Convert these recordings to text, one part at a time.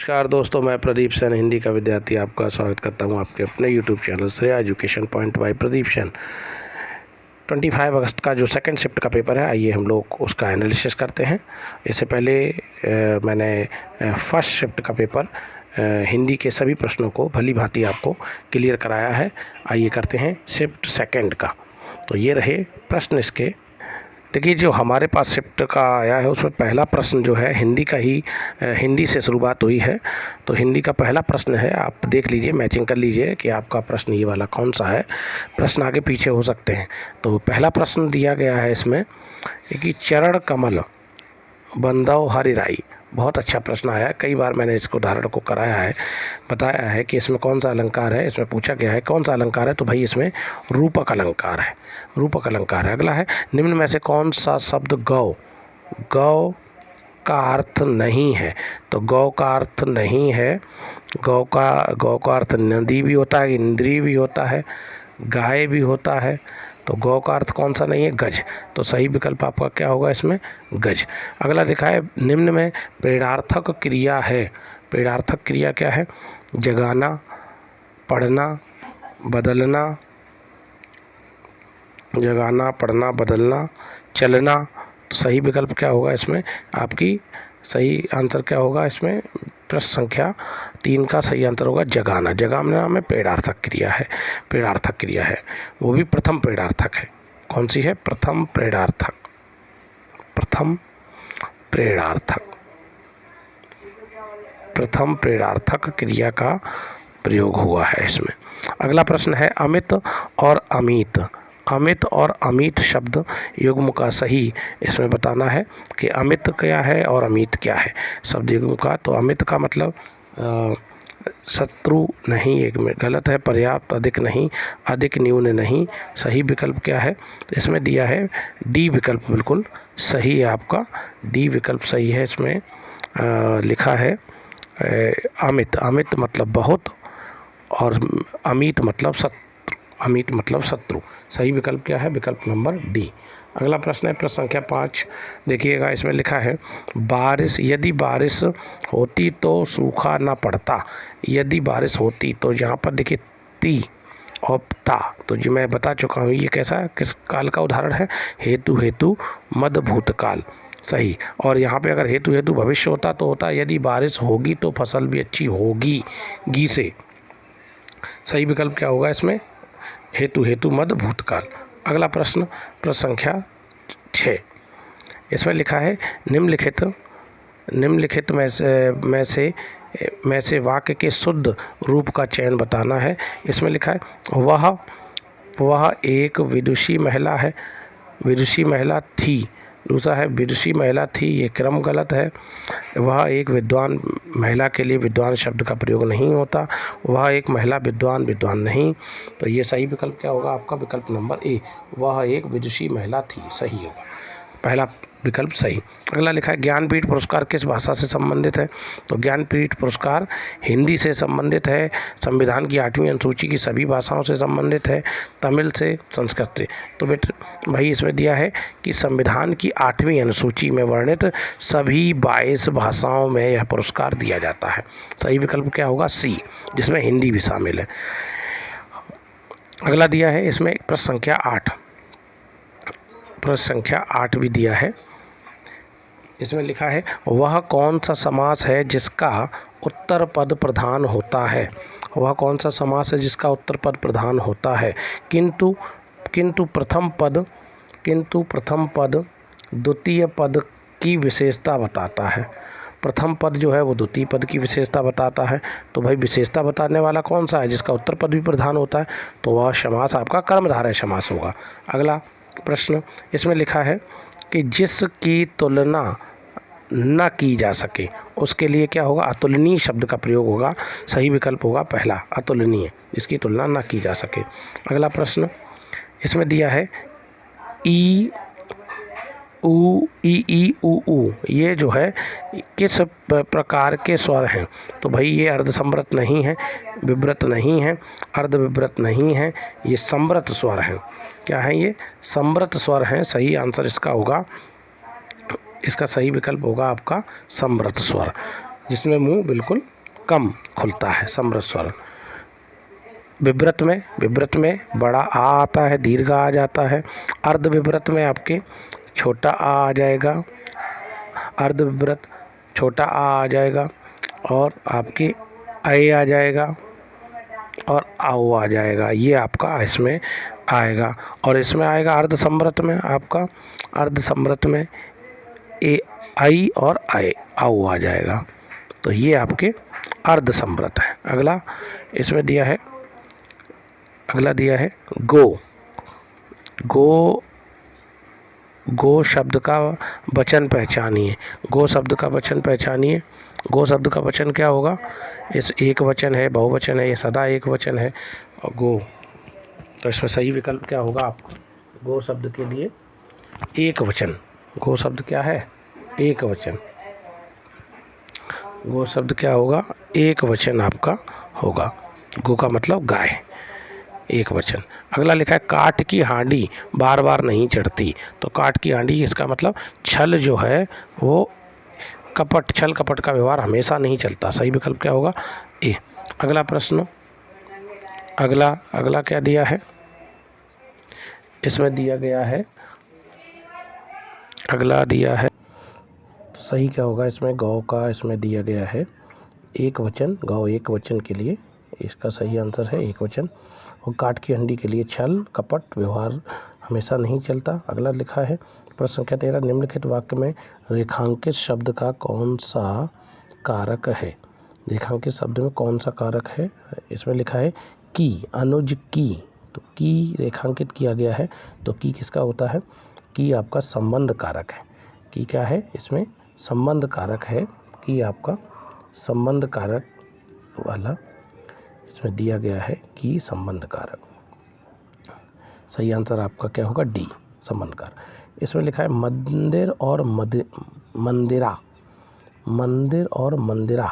नमस्कार दोस्तों, मैं प्रदीप सेन हिंदी का विद्यार्थी आपका स्वागत करता हूं आपके अपने YouTube channel Shreya education point by Pradeep Sen. 25 अगस्त का जो सेकंड शिफ्ट का पेपर है, आइए हम लोग उसका एनालिसिस करते हैं। इससे पहले मैंने फर्स्ट शिफ्ट का पेपर हिंदी के सभी प्रश्नों को भली भांति आपको क्लियर कराया है। आइए करते हैं शिफ्ट सेकंड का। तो ये रहे प्रश्न इसके। देखिए, जो हमारे पास शिफ्ट का आया है उसमें पहला प्रश्न जो है हिंदी का ही, हिंदी से शुरुआत हुई है। तो हिंदी का पहला प्रश्न है, आप देख लीजिए, मैचिंग कर लीजिए कि आपका प्रश्न ये वाला कौन सा है। प्रश्न आगे पीछे हो सकते हैं। तो पहला प्रश्न दिया गया है इसमें कि चरण कमल बंदव हरिराई। बहुत अच्छा प्रश्न आया है, कई बार मैंने इसको उदाहरण को कराया है, बताया है कि इसमें कौन सा अलंकार है। इसमें पूछा गया है कौन सा अलंकार है, तो भाई इसमें रूपक अलंकार है, रूपक अलंकार है। अगला है, निम्न में से कौन सा शब्द गौ गौ का अर्थ नहीं है। तो गौ का अर्थ नहीं है, गौ का अर्थ नदी भी होता है, इंद्री भी होता है, गाय भी होता है। तो गौ का अर्थ कौन सा नहीं है, गज। तो सही विकल्प आपका क्या होगा इसमें, गज। अगला लिखा है, निम्न में प्रेरणार्थक क्रिया है। प्रेरणार्थक क्रिया क्या है, जगाना, पढ़ना, बदलना, जगाना, पढ़ना, बदलना, चलना। तो सही विकल्प क्या होगा इसमें, आपकी सही आंसर क्या होगा इसमें, प्रश्न संख्या 3 का सही आंसर होगा जगाना। जगाना में प्रेरणार्थक क्रिया है, प्रेरणार्थक क्रिया है, वो भी प्रथम प्रेरणार्थक है। कौन सी है, प्रथम प्रेरणार्थक, प्रथम प्रेरणार्थक, प्रथम प्रेरणार्थक क्रिया का प्रयोग हुआ है इसमें। अगला प्रश्न है, अमित और अमित। अमित और अमित शब्द युग्म का सही इसमें बताना है कि अमित क्या है और अमित क्या है शब्द युग्म का। तो अमित का मतलब शत्रु नहीं, एक में गलत है, पर्याप्त, अधिक नहीं, अधिक न्यून नहीं। सही विकल्प क्या है, तो इसमें दिया है डी विकल्प, बिल्कुल सही है आपका, डी विकल्प सही है। इसमें लिखा है अमित, अमित मतलब बहुत, और अमित मतलब शत्रु, अमित मतलब शत्रु। सही विकल्प क्या है, विकल्प नंबर डी। अगला प्रश्न है प्रश्न संख्या 5, देखिएगा, इसमें लिखा है बारिश, यदि बारिश होती तो सूखा ना पड़ता। यदि बारिश होती, तो यहाँ पर देखिए ती और ता, तो जी मैं बता चुका हूँ ये कैसा, किस काल का उदाहरण है, हेतु हेतु मद भूतकाल। सही। और यहाँ पे अगर हेतु हेतु भविष्य होता तो होता यदि बारिश होगी तो फसल भी अच्छी होगी, गी से। सही विकल्प क्या होगा इसमें, हेतु हेतु मद भूतकाल। अगला प्रश्न प्रश्न संख्या 6, इसमें लिखा है निम्नलिखित में से वाक्य के शुद्ध रूप का चयन बताना है। इसमें लिखा है वह एक विदुषी महिला है, विदुषी महिला थी। दूसरा है विदुषी महिला थी, ये क्रम गलत है। वह एक विद्वान महिला के लिए विद्वान शब्द का प्रयोग नहीं होता। वह एक महिला विद्वान, विद्वान नहीं। तो ये सही विकल्प क्या होगा आपका, विकल्प नंबर ए, वह एक विदुषी महिला थी, सही होगा, पहला विकल्प सही। अगला लिखा है ज्ञानपीठ पुरस्कार किस भाषा से संबंधित है। तो ज्ञानपीठ पुरस्कार हिंदी से संबंधित है, संविधान की 8वीं अनुसूची की सभी भाषाओं से संबंधित है, तमिल से, संस्कृत से। तो बेटा भाई इसमें दिया है कि संविधान की 8वीं अनुसूची में वर्णित सभी 22 भाषाओं में यह पुरस्कार दिया जाता है। सही विकल्प क्या होगा, सी, जिसमें हिंदी भी शामिल है। अगला दिया है इसमें प्रश्न संख्या 8, प्रश्न संख्या 8 भी दिया है। इसमें लिखा है वह कौन सा समास है जिसका उत्तर पद प्रधान होता है। वह कौन सा समास है जिसका उत्तर पद प्रधान होता है, किंतु प्रथम पद द्वितीय पद की विशेषता बताता है। प्रथम पद जो है वो द्वितीय पद की विशेषता बताता है। तो भाई विशेषता बताने वाला कौन सा है जिसका उत्तर पद भी प्रधान होता है, तो वह समास आपका कर्मधारय समास होगा। अगला प्रश्न, इसमें लिखा है कि जिसकी तुलना न की जा सके उसके लिए क्या होगा, अतुलनीय शब्द का प्रयोग होगा। सही विकल्प होगा पहला, अतुलनीय, जिसकी तुलना न की जा सके। अगला प्रश्न, इसमें दिया है ई ऊ, ई ऊ ऊ, ये जो है किस प्रकार के स्वर हैं। तो भाई ये अर्धसंवृत नहीं है, विव्रत नहीं है, अर्धविव्रत नहीं है, ये संवृत स्वर हैं। क्या है ये, संवृत स्वर हैं। सही आंसर इसका होगा, इसका सही विकल्प होगा आपका संवृत स्वर। जिसमें मुंह बिल्कुल कम खुलता है, समृद्ध स्वर। विव्रत में बड़ा आ आता है, दीर्घ आ जाता है। अर्ध विव्रत में आपके छोटा आ जाएगा, अर्ध विव्रत छोटा आ जाएगा, और आपकी ऐ आ जाएगा और आओ आ जाएगा। ये आपका इसमें आएगा। और इसमें आएगा अर्ध समृत में, आपका अर्ध समृत में ए आई और आए आओ आ जाएगा। तो ये आपके अर्ध समृत है। अगला इसमें दिया है, अगला दिया है गो। गो शब्द का वचन पहचानिए। गो शब्द का वचन पहचानिए। गो शब्द का वचन क्या होगा? इस एक वचन है, बहुवचन है, ये सदा एक वचन है। और गो, तो इसमें सही विकल्प क्या होगा आपका? गो शब्द के लिए एक वचन। गो शब्द क्या है? एक वचन। गो शब्द क्या होगा? एक वचन आपका होगा। गो का मतलब गाय, एक वचन। अगला लिखा है काठ की हांडी बार बार नहीं चढ़ती। तो काठ की हांडी, इसका मतलब छल जो है वो कपट, छल कपट का व्यवहार हमेशा नहीं चलता। सही विकल्प क्या होगा? ए। अगला प्रश्न, अगला क्या दिया है? इसमें दिया गया है, अगला दिया है, तो सही क्या होगा इसमें? गौ का इसमें दिया गया है एक वचन। गौ एक वचन के लिए इसका सही आंसर है एक वचन। और काठ की हंडी के लिए छल कपट व्यवहार हमेशा नहीं चलता। अगला लिखा है प्रश्न संख्या 13, निम्नलिखित वाक्य में रेखांकित शब्द का कौन सा कारक है? रेखांकित शब्द में कौन सा कारक है? इसमें लिखा है की, अनुज की। तो की रेखांकित किया गया है, तो की किसका होता है? की आपका संबंध कारक है। की क्या है? इसमें संबंध कारक है। की आपका संबंध कारक वाला इसमें दिया गया है कि संबंध कारक। सही आंसर आपका क्या होगा? डी, संबंध कारक। इसमें लिखा है मंदिर और मंदिरा। मंदिर और मंदिरा,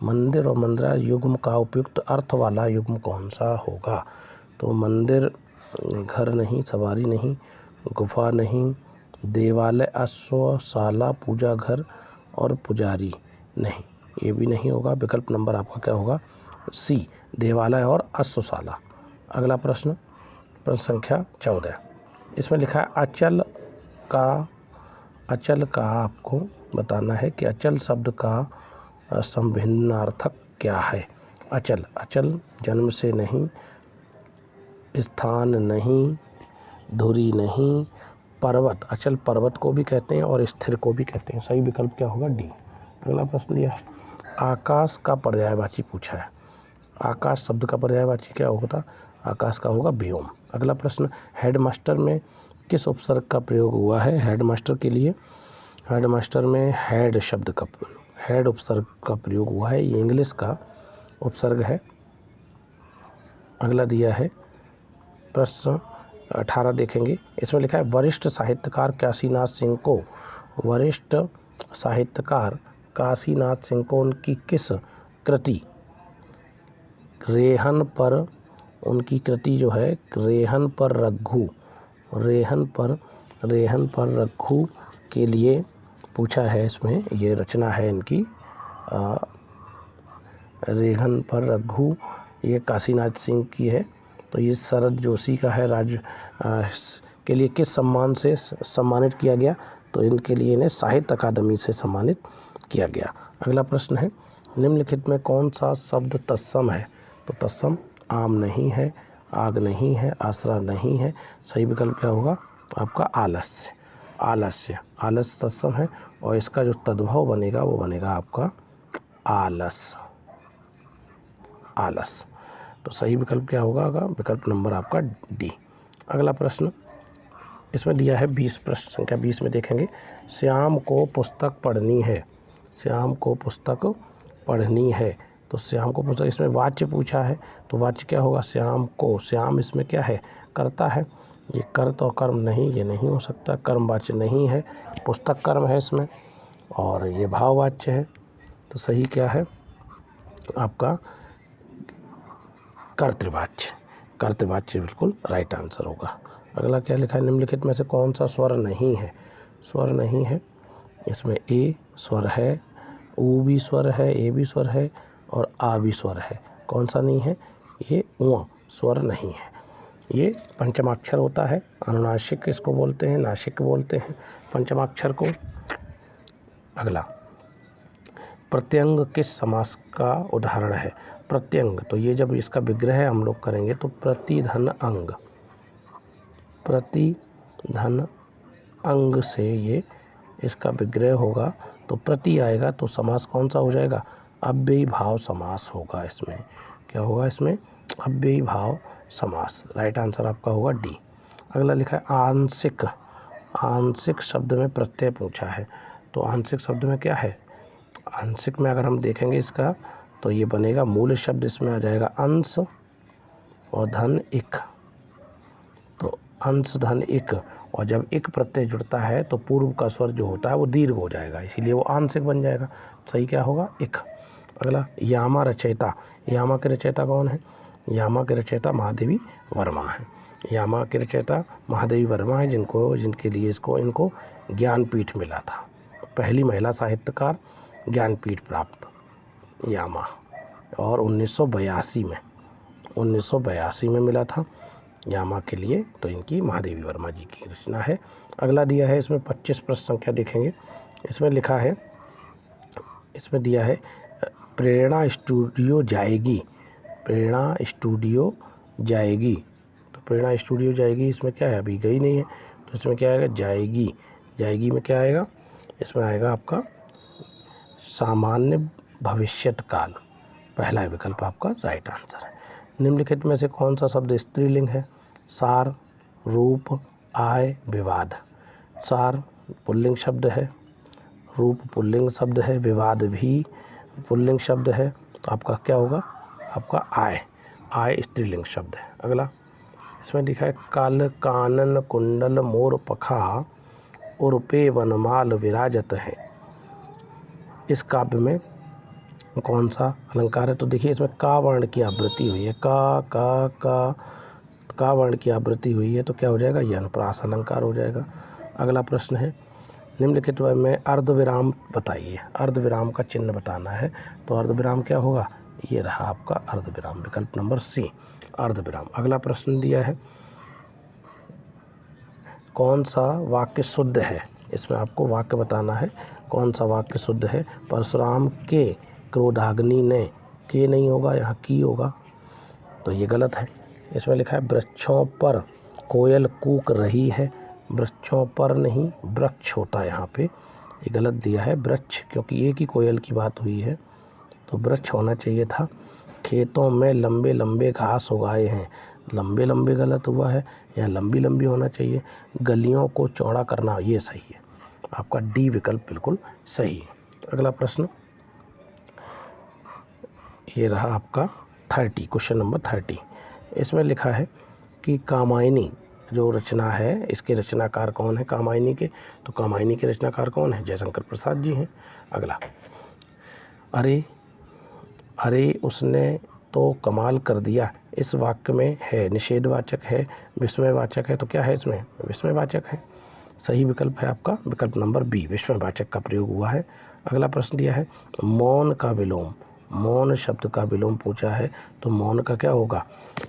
मंदिर और मंदिरा युग्म का उपयुक्त अर्थ वाला युग्म कौन सा होगा? तो मंदिर घर नहीं, सवारी नहीं, गुफा नहीं, देवालय, अश्वशाला, पूजा घर और पुजारी नहीं, ये भी नहीं होगा। विकल्प नंबर आपका क्या होगा? सी, देवालय और अश्वशाला। अगला प्रश्न, प्रश्न संख्या 14। इसमें लिखा है अचल का आपको बताना है कि अचल शब्द का संभिन्नार्थक क्या है? अचल, अचल जन्म से नहीं, स्थान नहीं, धुरी नहीं, पर्वत। अचल पर्वत को भी कहते हैं और स्थिर को भी कहते हैं। सही विकल्प क्या होगा? डी। अगला प्रश्न दिया है आकाश का पर्यायवाची पूछा है। आकाश शब्द का पर्यायवाची क्या होता? आकाश का होगा व्योम। अगला प्रश्न, हेडमास्टर में किस उपसर्ग का प्रयोग हुआ है? हेडमास्टर के लिए, हेडमास्टर में हेड शब्द का, हेड उपसर्ग का प्रयोग हुआ है। ये इंग्लिश का उपसर्ग है। अगला दिया है प्रश्न 18 देखेंगे। इसमें लिखा है वरिष्ठ साहित्यकार काशीनाथ सिंह को, वरिष्ठ साहित्यकार काशीनाथ सिंह को उनकी किस कृति रेहन पर, उनकी कृति जो है रेहन पर रघु, रेहन पर रघु के लिए पूछा है। इसमें ये रचना है इनकी रेहन पर रघु, ये काशीनाथ सिंह की है। तो ये शरद जोशी का है। राज्य के लिए किस सम्मान से सम्मानित किया गया? तो इनके लिए इन्हें साहित्य अकादमी से सम्मानित किया गया। अगला प्रश्न है निम्नलिखित में कौन सा शब्द तत्सम है? तो तत्सम आम नहीं है, आग नहीं है, आसरा नहीं है। सही विकल्प क्या होगा आपका? आलस्य। आलस्य, आलस्य तत्सम है और इसका जो तद्भव बनेगा वो बनेगा आपका आलस, आलस। तो सही विकल्प क्या होगा? विकल्प नंबर आपका डी। अगला प्रश्न इसमें दिया है 20, प्रश्न संख्या 20 में देखेंगे श्याम को पुस्तक पढ़नी है। श्याम को पुस्तक पढ़नी है, तो श्याम को पुस्तक, इसमें वाच्य पूछा है। तो वाच्य क्या होगा? श्याम को, श्याम इसमें क्या है? कर्ता है। ये कर्त और कर्म नहीं, ये नहीं हो सकता। कर्म वाच्य नहीं है, पुस्तक कर्म है इसमें, और ये भाववाच्य है। तो सही क्या है आपका? कर्तृवाच्य, कर्तृवाच्य बिल्कुल राइट आंसर होगा। अगला क्या लिखा है निम्नलिखित में से कौन सा स्वर नहीं है? स्वर नहीं है, इसमें ए स्वर है, ऊ भी स्वर है, ए भी स्वर है और आ भी स्वर है। कौन सा नहीं है? ये उ स्वर नहीं है। ये पंचमाक्षर होता है। अनुनासिक इसको बोलते हैं, नासिक बोलते हैं पंचमाक्षर को। अगला, प्रत्यंग किस समास का उदाहरण है? प्रत्यंग, तो ये जब इसका विग्रह हम लोग करेंगे तो प्रतिधन अंग, प्रतिधन अंग से ये इसका विग्रह होगा तो प्रति आएगा तो समास कौन सा हो जाएगा? अव्ययी भाव समास होगा। इसमें क्या होगा? इसमें अव्ययी भाव समास। राइट आंसर आपका होगा डी। अगला लिखा है आंशिक। आंशिक शब्द में प्रत्यय पूछा है, तो आंशिक शब्द में क्या है? आंशिक में अगर हम देखेंगे इसका तो ये बनेगा, मूल शब्द इसमें आ जाएगा अंश और धन इक। तो अंश धन इक, और जब इक प्रत्यय जुड़ता है तो पूर्व का स्वर जो होता है वो दीर्घ हो जाएगा, इसीलिए वो आंशिक बन जाएगा। सही क्या होगा? इक। अगला, यामा रचयिता। यामा के रचयिता कौन है? यामा के रचयिता महादेवी वर्मा है। यामा के रचयिता महादेवी वर्मा है, जिनके लिए इनको ज्ञानपीठ मिला था। पहली महिला साहित्यकार ज्ञानपीठ प्राप्त यामा, और 1982 में मिला था यामा के लिए। तो इनकी महादेवी वर्मा जी की रचना है। अगला दिया है इसमें 25 प्रश्न संख्या देखेंगे। इसमें लिखा है, इसमें दिया है प्रेरणा स्टूडियो जाएगी। प्रेरणा स्टूडियो जाएगी, तो प्रेरणा स्टूडियो जाएगी इसमें क्या है? अभी गई नहीं है, तो इसमें क्या आएगा? जाएगी। जाएगी में क्या आएगा? इसमें आएगा आपका सामान्य भविष्यत काल। पहला विकल्प आपका राइट आंसर है। निम्नलिखित में से कौन सा शब्द स्त्रीलिंग है? सार, रूप, आय, विवाद। सार पुल्लिंग शब्द है, रूप पुल्लिंग शब्द है, विवाद भी पुल्लिंग शब्द है, तो आपका क्या होगा? आपका आय। आय स्त्रीलिंग शब्द है। अगला, इसमें लिखा है काल कानन कुंडल मोर पखा उर्पे वनमाल विराजत है। इस काव्य में कौन सा अलंकार है? तो देखिए इसमें का वर्ण की आवृत्ति हुई है। का वर्ण की आवृत्ति हुई है, तो क्या हो जाएगा? यह अनुप्रास अलंकार हो जाएगा। अगला प्रश्न है, निम्नलिखित में अर्धविराम बताइए। अर्धविराम का चिन्ह बताना है, तो अर्धविराम क्या होगा? ये रहा आपका अर्धविराम, विकल्प नंबर सी, अर्धविराम। अगला प्रश्न दिया है कौन सा वाक्य शुद्ध है? इसमें आपको वाक्य बताना है, कौन सा वाक्य शुद्ध है? परशुराम के क्रोधाग्नि ने, के नहीं होगा, यहाँ की होगा, तो ये गलत है। इसमें लिखा है वृक्षों पर कोयल कूक रही है। वृक्षों पर नहीं, वृक्ष होता है यहाँ पे, ये गलत दिया है वृक्ष, क्योंकि एक ही कोयल की बात हुई है, तो वृक्ष होना चाहिए था। खेतों में लंबे लंबे घास उगाए हैं, लंबे लंबे गलत हुआ है, या लंबी लंबी होना चाहिए। गलियों को चौड़ा करना, ये सही है, आपका डी विकल्प बिल्कुल सही है। अगला प्रश्न ये रहा आपका 30, क्वेश्चन नंबर 30। इसमें लिखा है कि कामायनी जो रचना है, इसके रचनाकार कौन है? कामायनी के, तो कामायनी के रचनाकार कौन है? जयशंकर प्रसाद जी हैं। अगला, अरे अरे उसने तो कमाल कर दिया, इस वाक्य में है निषेधवाचक है, विस्मयवाचक है, तो क्या है इसमें? विस्मयवाचक है। सही विकल्प है आपका विकल्प नंबर बी, विस्मयवाचक का प्रयोग हुआ है। अगला प्रश्न दिया है मौन का विलोम। मौन शब्द का विलोम पूछा है, तो मौन का क्या होगा?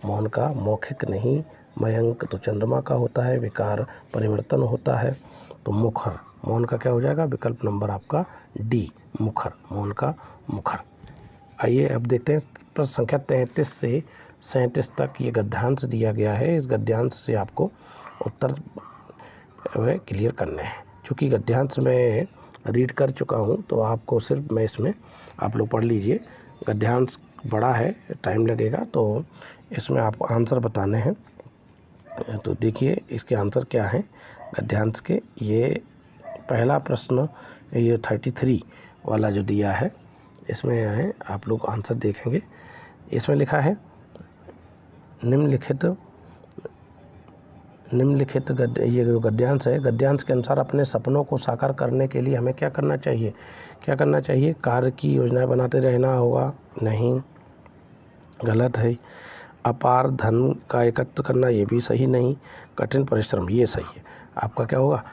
मौन का मौखिक नहीं, मयंक तो चंद्रमा का होता है, विकार परिवर्तन होता है, तो मुखर। मौन का क्या हो जाएगा? विकल्प नंबर आपका डी, मुखर, मौन का मुखर। आइए अब देखते हैं प्रश्न संख्या 33 से 37 तक ये गद्यांश दिया गया है। इस गद्यांश से आपको उत्तर क्लियर करने हैं। चूँकि गद्यांश में रीड कर चुका हूँ, तो आपको सिर्फ मैं इसमें, आप लोग पढ़ लीजिए, गद्यांश बड़ा है, टाइम लगेगा, तो इसमें आपको आंसर बताने हैं। तो देखिए इसके आंसर क्या हैं गद्यांश के। ये पहला प्रश्न, ये 33 वाला जो दिया है, इसमें है, आप लोग आंसर देखेंगे। इसमें लिखा है निम्नलिखित ये जो गद्यांश है, गद्यांश के अनुसार अपने सपनों को साकार करने के लिए हमें क्या करना चाहिए? क्या करना चाहिए? कार्य की योजनाएं बनाते रहना होगा, नहीं, गलत है। अपार धन का एकत्र करना, ये भी सही नहीं। कठिन परिश्रम, ये सही है। आपका क्या होगा?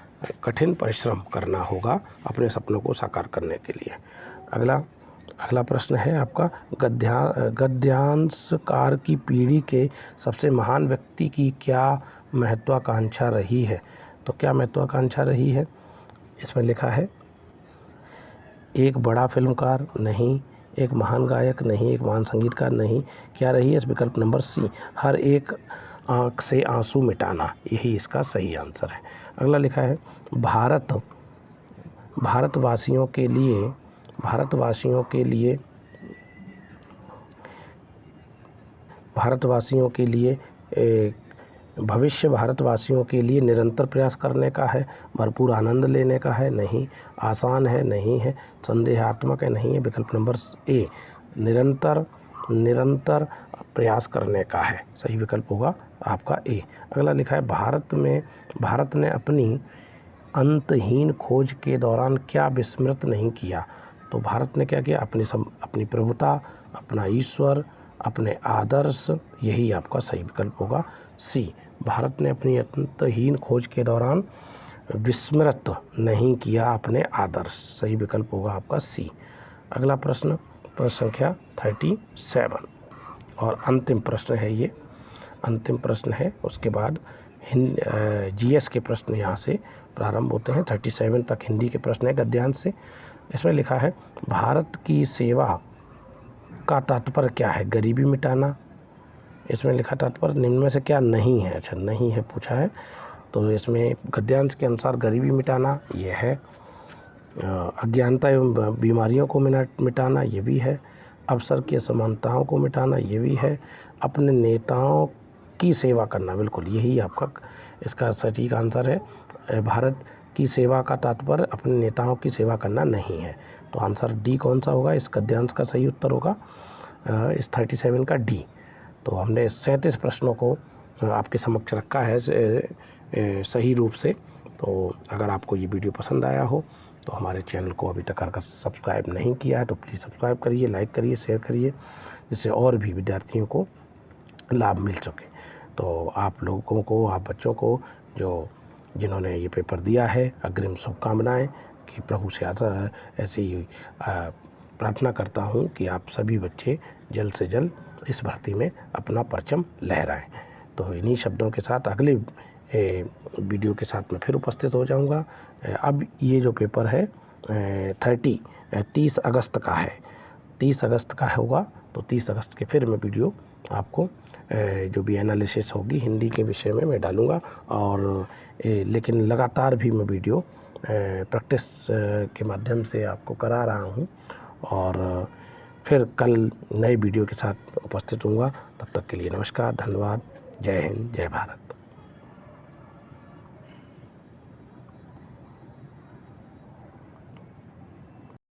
कठिन परिश्रम करना होगा अपने सपनों को साकार करने के लिए। अगला प्रश्न है आपका, गद्यांशकार की पीढ़ी के सबसे महान व्यक्ति की क्या महत्वाकांक्षा रही है? तो क्या महत्वाकांक्षा रही है? इसमें लिखा है एक बड़ा फिल्मकार नहीं, एक महान गायक नहीं, एक महान संगीतकार नहीं, क्या रही है? इस विकल्प नंबर सी, हर एक आँख से आंसू मिटाना, यही इसका सही आंसर है। अगला लिखा है भारतवासियों के लिए निरंतर प्रयास करने का है, भरपूर आनंद लेने का है, नहीं, आसान है, नहीं है, संदेहात्मक है, नहीं है, विकल्प नंबर ए, निरंतर प्रयास करने का है, सही विकल्प होगा आपका ए। अगला लिखा है भारत ने अपनी अंतहीन खोज के दौरान क्या विस्मृत नहीं किया? तो भारत ने क्या किया? अपनी प्रभुता, अपना ईश्वर, अपने आदर्श, यही आपका सही विकल्प होगा सी। भारत ने अपनी अंतहीन खोज के दौरान विस्मृत नहीं किया अपने आदर्श, सही विकल्प होगा आपका सी। अगला प्रश्न संख्या 37 और अंतिम प्रश्न है ये, अंतिम प्रश्न है। उसके बाद जीएस के प्रश्न यहाँ से प्रारंभ होते हैं। 37 तक हिंदी के प्रश्न है गद्यांश से। इसमें लिखा है भारत की सेवा का तात्पर्य क्या है? गरीबी मिटाना। इसमें लिखा तात्पर्य निम्न में से क्या नहीं है? अच्छा, नहीं है पूछा है, तो इसमें गद्यांश के अनुसार गरीबी मिटाना ये है, अज्ञानता एवं बीमारियों को मिटाना ये भी है, अवसर की असमानताओं को मिटाना ये भी है, अपने नेताओं की सेवा करना, बिल्कुल यही आपका इसका सटीक आंसर है। भारत की सेवा का तात्पर्य अपने नेताओं की सेवा करना नहीं है, तो आंसर डी कौन सा होगा? इस गद्यांश का सही उत्तर होगा इस 37 का डी। तो हमने 37 प्रश्नों को आपके समक्ष रखा है सही रूप से। तो अगर आपको ये वीडियो पसंद आया हो तो हमारे चैनल को अभी तक अगर सब्सक्राइब नहीं किया है तो प्लीज़ सब्सक्राइब करिए, लाइक करिए, शेयर करिए, जिससे और भी विद्यार्थियों को लाभ मिल सके। तो आप लोगों को, आप बच्चों को जिन्होंने ये पेपर दिया है, अग्रिम शुभकामनाएं कि प्रभु से ऐसी प्रार्थना करता हूँ कि आप सभी बच्चे जल्द से जल्द इस भर्ती में अपना परचम लहराएं। तो इन्हीं शब्दों के साथ अगले वीडियो के साथ मैं फिर उपस्थित हो जाऊंगा। अब ये जो पेपर है 30 अगस्त का है, 30 अगस्त का होगा, तो 30 अगस्त के फिर मैं वीडियो आपको जो भी एनालिसिस होगी हिंदी के विषय में मैं डालूंगा। और लेकिन लगातार भी मैं वीडियो प्रैक्टिस के माध्यम से आपको करा रहा हूँ, और फिर कल नए वीडियो के साथ उपस्थित होऊंगा। तब तक के लिए नमस्कार, धन्यवाद, जय हिंद, जय भारत।